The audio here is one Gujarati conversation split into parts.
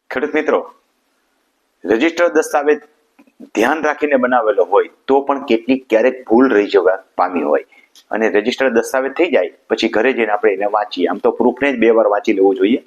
ખેડૂત મિત્રો, રજીસ્ટર દસ્તાવેજ ધ્યાન રાખીને બનાવેલો હોય તો પણ કેટલીક ક્યારેક ભૂલ રહી જવા પામી હોય અને રજીસ્ટર દસ્તાવેજ થઈ જાય પછી ઘરે જઈને આપણે એને વાંચીએ. આમ તો પ્રૂફને જ 2 વાર વાંચી લેવું જોઈએ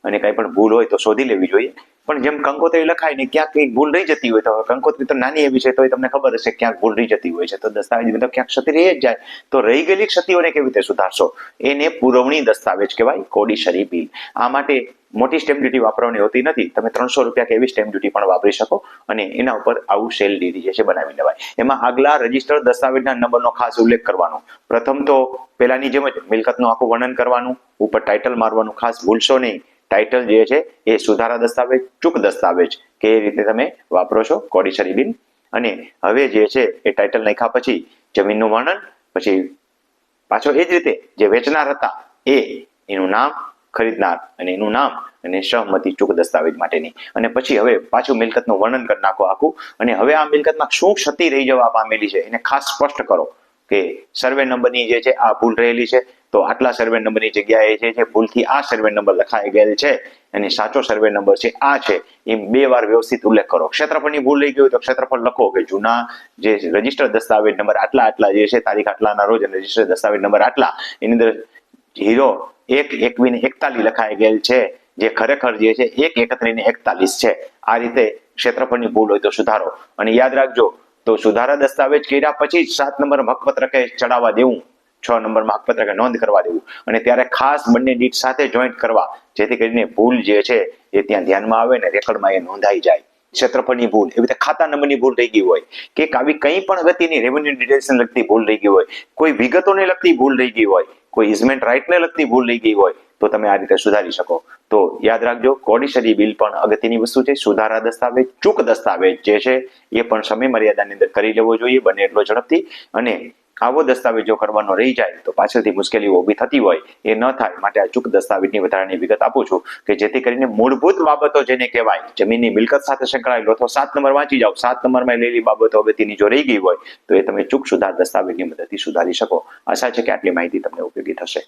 અને કંઈ પણ ભૂલ હોય તો શોધી લેવી જોઈએ. પણ જેમ કંકોત્રી લખાય ને ક્યાંક કંઈક ભૂલ રહી જતી હોય તો કંકોત્રી તો નાની એવી છે તો તમને ખબર હશે ક્યાંક ભૂલ રહી જતી હોય છે તો દસ્તાવેજ તો ક્યાંક ક્ષતિ રહી જ જાય. તો રહી ગયેલી ક્ષતિઓને કેવી રીતે સુધારશો? એને પુરવણી દસ્તાવેજ કહેવાય, કોડિશરી બિલ. આ માટે મોટી સ્ટેમ્પ ડ્યુટી વાપરવાની હોતી નથી. તમે 300 રૂપિયા કે એવી સ્ટેમ્પ ડ્યુટી પણ વાપરી શકો અને એના ઉપર આવું સેલ ડીડી જે છે બનાવી લેવાય. એમાં આગલા રજીસ્ટર દસ્તાવેજના નંબરનો ખાસ ઉલ્લેખ કરવાનો. પ્રથમ તો પેલાની જેમ જ મિલકતનું આખું વર્ણન કરવાનું, ઉપર ટાઇટલ મારવાનું. ખાસ ભૂલશો નહીં, ટાઇટલ જે છે એ સુધારા દસ્તાવેજ, ચૂક દસ્તાવેજ કે એ રીતે તમે વાપરો છો કોડિશરી બિલ. અને હવે જે છે એ ટાઇટલ નાખ્યા પછી જમીનનું વર્ણન, પછી પાછો એ જ રીતે જે વેચનાર હતા એનું નામ, ખરીદનાર અને એનું નામ અને સહમતિ ચૂક દસ્તાવેજ માટેની. અને પછી હવે પાછું મિલકતનું વર્ણન કરી નાખો આખું. અને હવે આ મિલકતમાં શું ક્ષતિ રહી જવા પામેલી છે એને ખાસ સ્પષ્ટ કરો કે સર્વે નંબરની જે છે આ ભૂલ રહેલી છે તો આટલા સર્વે નંબરની જગ્યાએ જે છે ભૂલથી આ સર્વે નંબર લખાઈ ગયેલ છે અને સાચો સર્વે નંબર છે આ છે. એમ 2 વાર વ્યવસ્થિત ઉલ્લેખ કરો. ક્ષેત્રફળની ભૂલ રહી ગઈ હોય તો ક્ષેત્રફળ લખો કે જૂના જે રજીસ્ટર દસ્તાવેજ નંબર આટલા જે છે તારીખ આટલાના રોજ અને રજીસ્ટર દસ્તાવેજ નંબર આટલા એની અંદર 0-1-21-41 લખાઈ ગયેલ છે જે ખરેખર જે છે 1-31-41 છે. આ રીતે ક્ષેત્રફળની ભૂલ હોય તો સુધારો. અને યાદ રાખજો તો સુધારા દસ્તાવેજ કર્યા પછી જ 7 નંબર હકપત્રકે ચડાવવા દેવું, 6 નંબરમાં હકપત્રકે નોંધ કરવા દેવું અને ત્યારે ખાસ બંને ડીટ સાથે જોઈન્ટ કરવા જેથી કરીને ભૂલ જે છે એ ત્યાં ધ્યાનમાં આવે ને રેકર્ડમાં એ નોંધાઈ જાય. ક્ષેત્રફળની ભૂલ, એવી રીતે ખાતા નંબરની ભૂલ રહી ગઈ હોય કે આવી કંઈ પણ અગત્યની રેવન્યુ ડિટેલ્સને લગતી ભૂલ રહી ગઈ હોય, કોઈ વિગતોને લગતી ભૂલ રહી ગઈ હોય, કોઈ ઇઝમેન્ટ રાઇટને લગતી ભૂલ રહી ગઈ હોય તો તમે આ રીતે સુધારી શકો. તો યાદ રાખજો કોડિશરી બિલ પણ અગત્યની વસ્તુ છે. સુધારા દસ્તાવેજ, ચૂક દસ્તાવેજ જે છે એ પણ સમય મર્યાદાની અંદર કરી લેવો જોઈએ બને એટલો ઝડપથી. અને આવો દસ્તાવેજ જો કરવાનો રહી જાય તો પાછળથી મુશ્કેલીઓ ઊભી થતી હોય એ ન થાય માટે આ ચૂક દસ્તાવેજની વધારાની વિગત આપું છું કે જેથી કરીને મૂળભૂત બાબતો જેને કહેવાય જમીનની મિલકત સાથે સંકળાયેલો અથવા 7 નંબર વાંચી જાઓ, 7 નંબરમાં લેલી બાબતો અગત્યની જો રહી ગઈ હોય તો એ તમે ચૂક સુધાર દસ્તાવેજની મદદથી સુધારી શકો. આશા છે કે આટલી માહિતી તમને ઉપયોગી થશે.